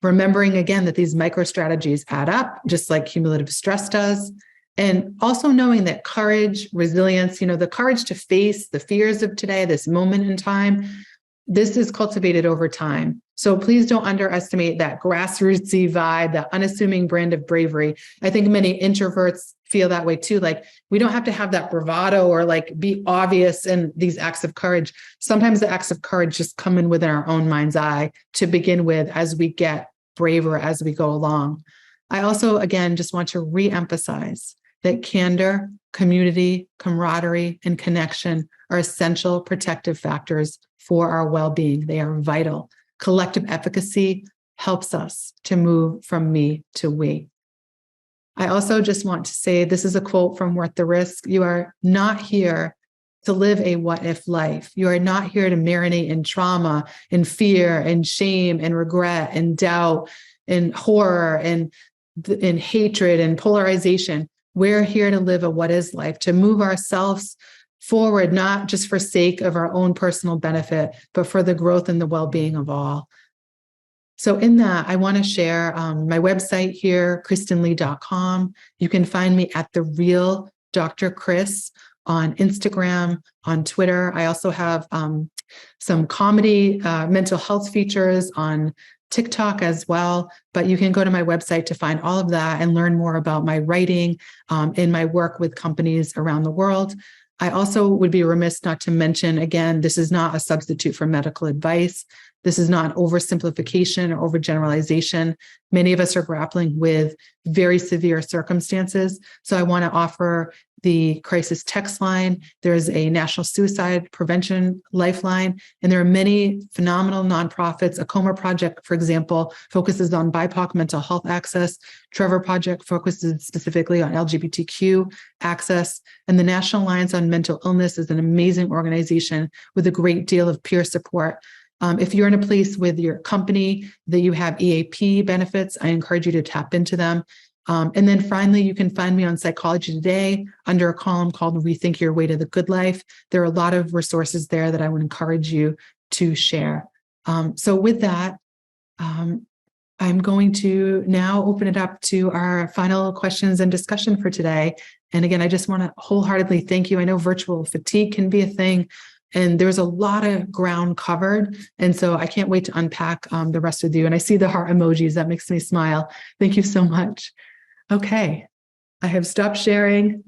Remembering again that these micro strategies add up, just like cumulative stress does. And also knowing that courage, resilience, the courage to face the fears of today, this moment in time, this is cultivated over time. So please don't underestimate that grassrootsy vibe, that unassuming brand of bravery. I think many introverts feel that way too. We don't have to have that bravado or be obvious in these acts of courage. Sometimes the acts of courage just come in within our own mind's eye to begin with as we get braver as we go along. I also, again, just want to reemphasize that candor, community, camaraderie, and connection are essential protective factors for our well-being. They are vital. Collective efficacy helps us to move from me to we. I also just want to say, this is a quote from Worth the Risk. You are not here to live a what-if life. You are not here to marinate in trauma and fear and shame and regret and doubt and horror and hatred and polarization. We're here to live a what-is life, to move ourselves forward, not just for sake of our own personal benefit, but for the growth and the well-being of all. So in that, I want to share my website here, kristenlee.com. You can find me at The Real Dr. Kris on Instagram, on Twitter. I also have some comedy mental health features on TikTok as well, but you can go to my website to find all of that and learn more about my writing and my work with companies around the world. I also would be remiss not to mention, again, this is not a substitute for medical advice. This is not an oversimplification or overgeneralization. Many of us are grappling with very severe circumstances. So I want to offer the crisis text line. There's a National Suicide Prevention Lifeline, and there are many phenomenal nonprofits. Acoma Project, for example, focuses on BIPOC mental health access. Trevor Project focuses specifically on LGBTQ access. And the National Alliance on Mental Illness is an amazing organization with a great deal of peer support. If you're in a place with your company that you have EAP benefits, I encourage you to tap into them. And then finally, you can find me on Psychology Today under a column called Rethink Your Way to the Good Life. There are a lot of resources there that I would encourage you to share. So with that, I'm going to now open it up to our final questions and discussion for today. And again, I just want to wholeheartedly thank you. I know virtual fatigue can be a thing, and there's a lot of ground covered. And so I can't wait to unpack the rest with you. And I see the heart emojis. That makes me smile. Thank you so much. Okay. I have stopped sharing.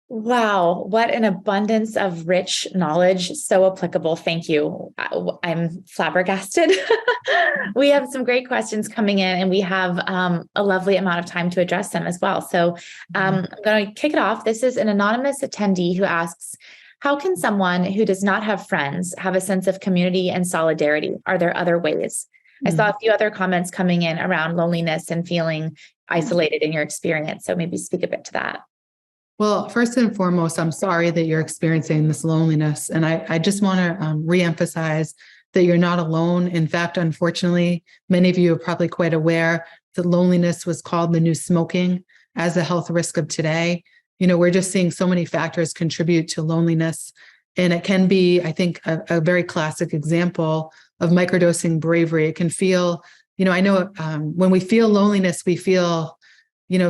Wow, what an abundance of rich knowledge. So applicable. Thank you. I'm flabbergasted. We have some great questions coming in, and we have a lovely amount of time to address them as well. So I'm going to kick it off. This is an anonymous attendee who asks, how can someone who does not have friends have a sense of community and solidarity? Are there other ways? I saw a few other comments coming in around loneliness and feeling isolated in your experience. So maybe speak a bit to that. Well, first and foremost, I'm sorry that you're experiencing this loneliness. And I just want to reemphasize that you're not alone. In fact, unfortunately, many of you are probably quite aware that loneliness was called the new smoking as a health risk of today. We're just seeing so many factors contribute to loneliness. And it can be, I think, a very classic example of microdosing bravery. It can feel, I know when we feel loneliness, we feel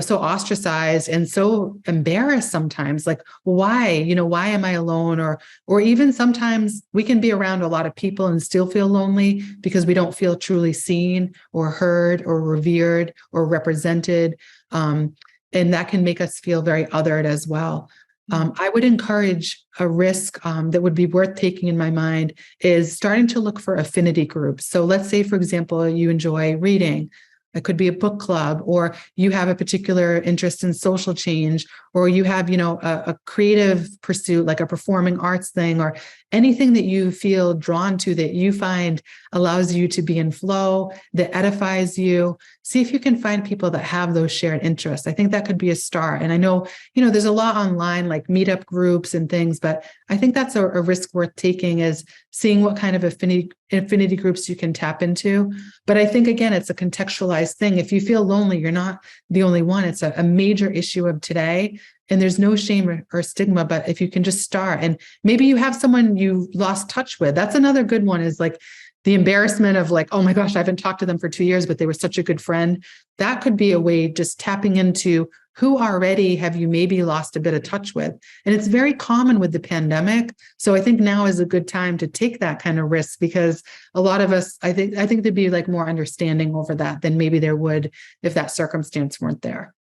so ostracized and so embarrassed sometimes, like, why am I alone? Or even sometimes we can be around a lot of people and still feel lonely because we don't feel truly seen or heard or revered or represented. And that can make us feel very othered as well. I would encourage a risk that would be worth taking in my mind is starting to look for affinity groups. So let's say, for example, you enjoy reading. It could be a book club, or you have a particular interest in social change, or you have, a creative pursuit, like a performing arts thing, or anything that you feel drawn to that you find allows you to be in flow, that edifies you. See if you can find people that have those shared interests. I think that could be a start. And I know, there's a lot online, like meetup groups and things, but I think that's a risk worth taking, is seeing what kind of affinity groups you can tap into. But I think, again, it's a contextualized thing. If you feel lonely, you're not the only one. It's a major issue of today. And there's no shame or stigma, but if you can just start, and maybe you have someone you lost touch with. That's another good one, is like the embarrassment of like, oh my gosh, I haven't talked to them for 2 years, but they were such a good friend. That could be a way, just tapping into who already have you maybe lost a bit of touch with. And it's very common with the pandemic. So I think now is a good time to take that kind of risk, because a lot of us, I think there'd be like more understanding over that than maybe there would if that circumstance weren't there.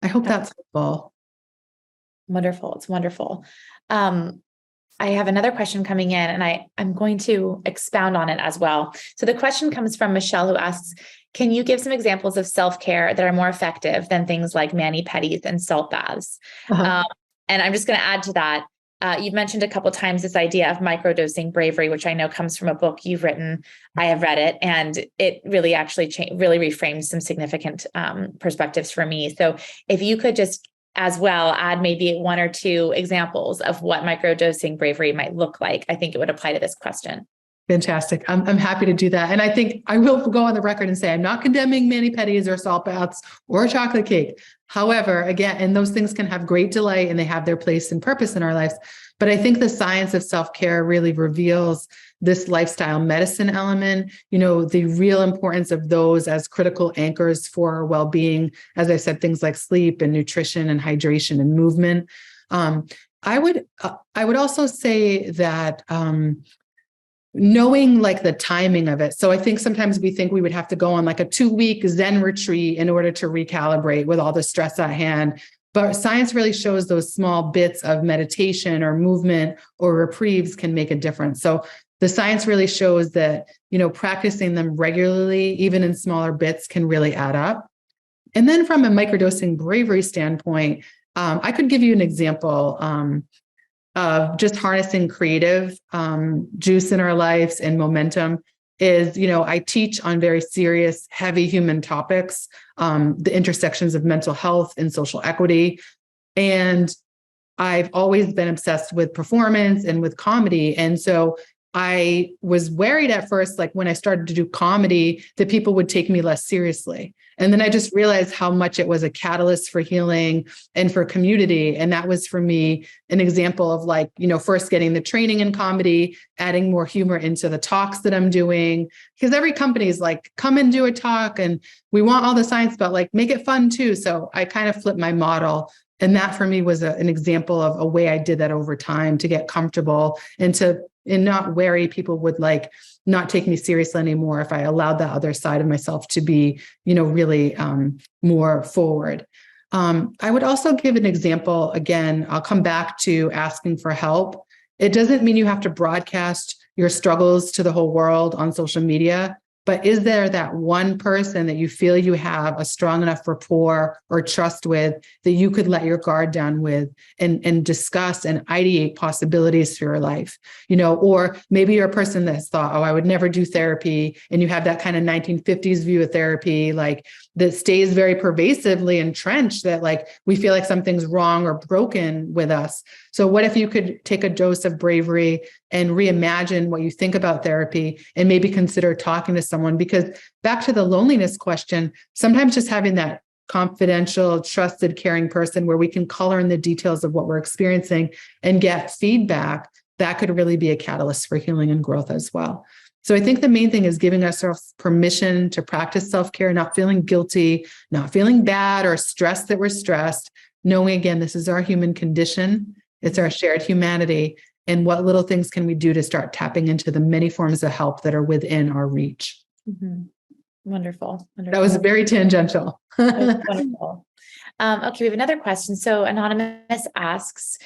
I hope that's helpful. Wonderful. It's wonderful. I have another question coming in, and I'm going to expound on it as well. So the question comes from Michelle, who asks, can you give some examples of self-care that are more effective than things like mani-pedis and salt baths? And I'm just going to add to that. You've mentioned a couple of times this idea of microdosing bravery, which I know comes from a book you've written. I have read it, and it really actually really reframed some significant perspectives for me. So if you could just as well add maybe one or two examples of what microdosing bravery might look like, I think it would apply to this question. Fantastic. I'm happy to do that. And I think I will go on the record and say, I'm not condemning mani-pedis or salt baths or chocolate cake. However, again, and those things can have great delight and they have their place and purpose in our lives. But I think the science of self-care really reveals this lifestyle medicine element, the real importance of those as critical anchors for our well-being. As I said, things like sleep and nutrition and hydration and movement. I would also say that, knowing like the timing of it. So I think sometimes we think we would have to go on like a 2-week Zen retreat in order to recalibrate with all the stress at hand. But science really shows those small bits of meditation or movement or reprieves can make a difference. So the science really shows that, practicing them regularly, even in smaller bits, can really add up. And then from a microdosing bravery standpoint, I could give you an example of just harnessing creative juice in our lives and momentum. Is, I teach on very serious, heavy human topics, the intersections of mental health and social equity. And I've always been obsessed with performance and with comedy. And so I was worried at first, like when I started to do comedy, that people would take me less seriously. And then I just realized how much it was a catalyst for healing and for community. And that was for me an example of like, first getting the training in comedy, adding more humor into the talks that I'm doing, because every company is like, come and do a talk and we want all the science, but like make it fun too. So I kind of flipped my model. And that for me was an example of a way I did that over time to get comfortable and not worry people would like not take me seriously anymore if I allowed that other side of myself to be, really more forward. I would also give an example. Again, I'll come back to asking for help. It doesn't mean you have to broadcast your struggles to the whole world on social media, but is there that one person that you feel you have a strong enough rapport or trust with that you could let your guard down with and discuss and ideate possibilities for your life? Or maybe you're a person that's thought, oh, I would never do therapy. And you have that kind of 1950s view of therapy, like that stays very pervasively entrenched, that like we feel like something's wrong or broken with us. So what if you could take a dose of bravery and reimagine what you think about therapy and maybe consider talking to someone? Because back to the loneliness question, sometimes just having that confidential, trusted, caring person where we can color in the details of what we're experiencing and get feedback, that could really be a catalyst for healing and growth as well. So I think the main thing is giving ourselves permission to practice self-care, not feeling guilty, not feeling bad or stressed that we're stressed, knowing, again, this is our human condition. It's our shared humanity. And what little things can we do to start tapping into the many forms of help that are within our reach? Mm-hmm. Wonderful. That was very tangential. Wonderful. Okay, we have another question. So Anonymous asks,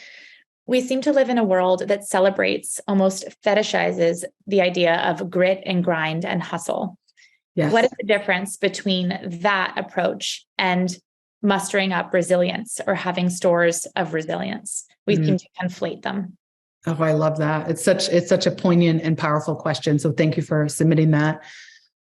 we seem to live in a world that celebrates, almost fetishizes the idea of grit and grind and hustle. Yes. What is the difference between that approach and mustering up resilience or having stores of resilience? We seem to conflate them. Oh, I love that. It's such a poignant and powerful question. So thank you for submitting that.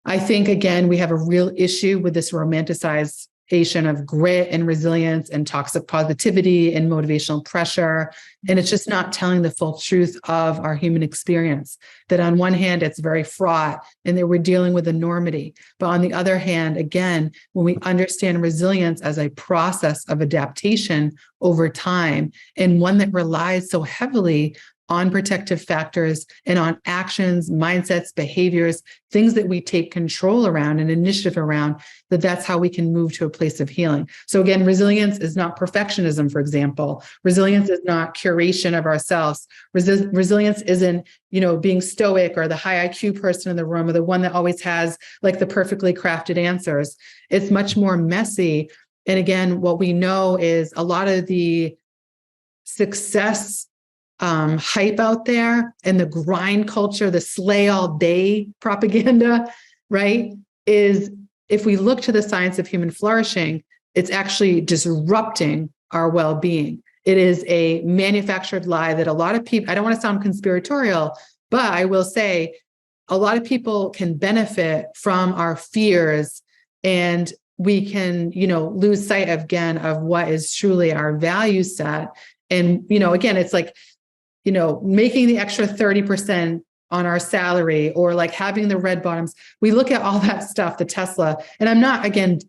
I think, again, we have a real issue with this romanticization of grit and resilience and toxic positivity and motivational pressure. And it's just not telling the full truth of our human experience. That on one hand, it's very fraught and that we're dealing with enormity. But on the other hand, again, when we understand resilience as a process of adaptation over time, and one that relies so heavily on protective factors and on actions, mindsets, behaviors, things that we take control around and initiative around, that's how we can move to a place of healing. So again, resilience is not perfectionism, for example. Resilience is not curation of ourselves. Resilience isn't, being stoic or the high IQ person in the room or the one that always has like the perfectly crafted answers. It's much more messy. And again, what we know is a lot of the success hype out there and the grind culture, the slay all day propaganda, right? Is if we look to the science of human flourishing, it's actually disrupting our well-being. It is a manufactured lie that a lot of people, I don't want to sound conspiratorial, but I will say a lot of people can benefit from our fears, and we can, lose sight again of what is truly our value set. And, again, it's like, making the extra 30% on our salary or like having the red bottoms. We look at all that stuff, the Tesla, and I'm not, again,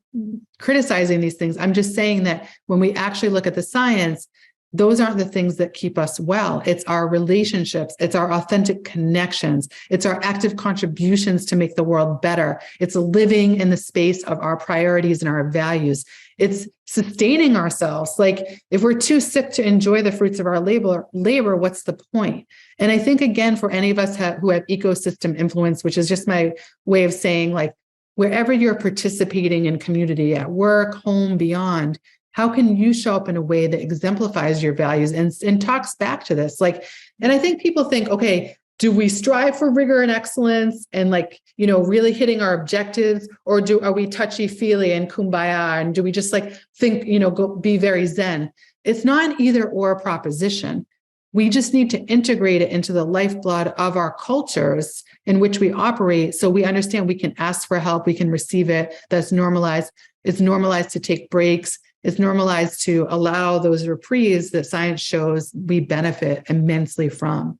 criticizing these things. I'm just saying that when we actually look at the science, those aren't the things that keep us well. It's our relationships. It's our authentic connections. It's our active contributions to make the world better. It's living in the space of our priorities and our values. It's sustaining ourselves. Like if we're too sick to enjoy the fruits of our labor, what's the point? And I think, again, for any of us who have ecosystem influence, which is just my way of saying, like, wherever you're participating in community, at work, home, beyond, how can you show up in a way that exemplifies your values and talks back to this? Like, and I think people think, okay, do we strive for rigor and excellence and really hitting our objectives, or are we touchy-feely and kumbaya? And do we just think, go be very zen? It's not an either or proposition. We just need to integrate it into the lifeblood of our cultures in which we operate. So we understand we can ask for help, we can receive it. That's normalized. It's normalized to take breaks. It's normalized to allow those reprieves that science shows we benefit immensely from.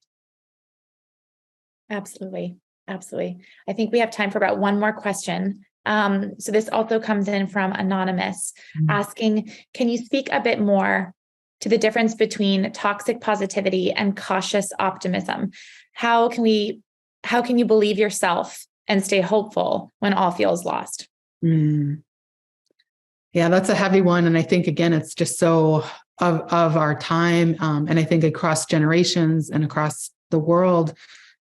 Absolutely. Absolutely. I think we have time for about one more question. So this also comes in from Anonymous, asking, can you speak a bit more to the difference between toxic positivity and cautious optimism? How can you believe yourself and stay hopeful when all feels lost? Yeah, that's a heavy one. And I think, again, it's just so of our time. And I think across generations and across the world,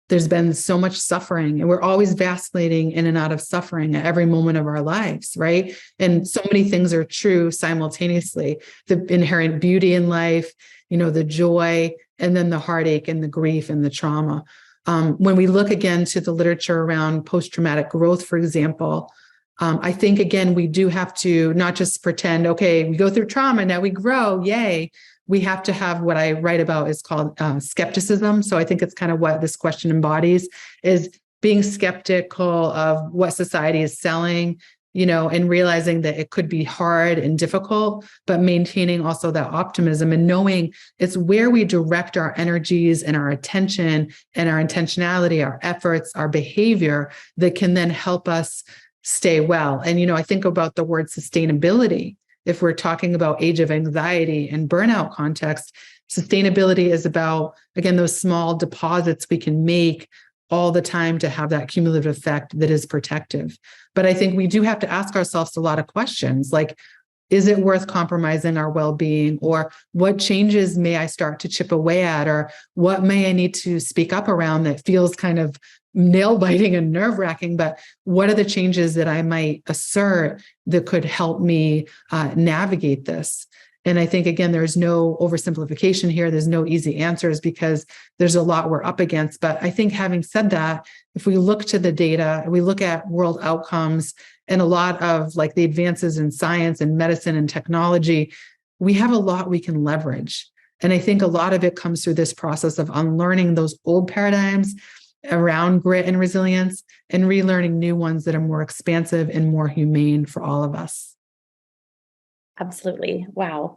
there's been so much suffering, and we're always vacillating in and out of suffering at every moment of our lives, right? And so many things are true simultaneously. The inherent beauty in life, the joy, and then the heartache and the grief and the trauma. When we look again to the literature around post-traumatic growth, for example, I think, again, we do have to not just pretend, okay, we go through trauma, now we grow, yay. We have to have what I write about is called skepticism. So I think it's kind of what this question embodies, is being skeptical of what society is selling, and realizing that it could be hard and difficult, but maintaining also that optimism and knowing it's where we direct our energies and our attention and our intentionality, our efforts, our behavior that can then help us stay well. And, I think about the word sustainability. If we're talking about age of anxiety and burnout context, sustainability is about, again, those small deposits we can make all the time to have that cumulative effect that is protective. But I think we do have to ask ourselves a lot of questions like, is it worth compromising our well-being? Or what changes may I start to chip away at? Or what may I need to speak up around that feels kind of nail-biting and nerve-wracking, but what are the changes that I might assert that could help me navigate this? And I think, again, there's no oversimplification here. There's no easy answers because there's a lot we're up against. But I think, having said that, if we look to the data, we look at world outcomes and a lot of like the advances in science and medicine and technology, we have a lot we can leverage. And I think a lot of it comes through this process of unlearning those old paradigms around grit and resilience and relearning new ones that are more expansive and more humane for all of us. Absolutely. Wow.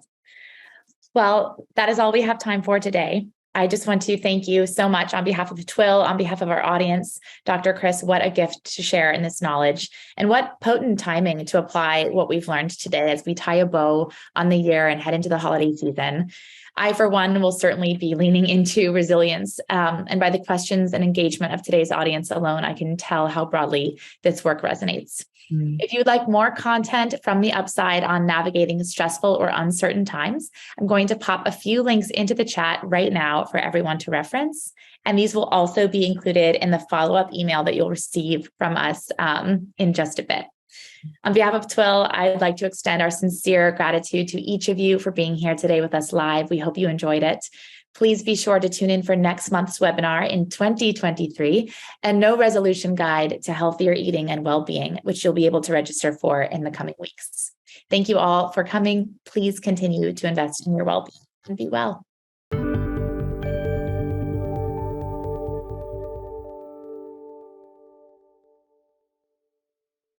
Well, that is all we have time for today. I just want to thank you so much on behalf of Twill, on behalf of our audience. Dr. Kris, what a gift to share in this knowledge, and what potent timing to apply what we've learned today as we tie a bow on the year and head into the holiday season. I, for one, will certainly be leaning into resilience. And by the questions and engagement of today's audience alone, I can tell how broadly this work resonates. If you would like more content from the upside on navigating stressful or uncertain times, I'm going to pop a few links into the chat right now for everyone to reference. And these will also be included in the follow-up email that you'll receive from us in just a bit. On behalf of Twill, I'd like to extend our sincere gratitude to each of you for being here today with us live. We hope you enjoyed it. Please be sure to tune in for next month's webinar in 2023, and No Resolution Guide to Healthier Eating and Well-Being, which you'll be able to register for in the coming weeks. Thank you all for coming. Please continue to invest in your well-being and be well.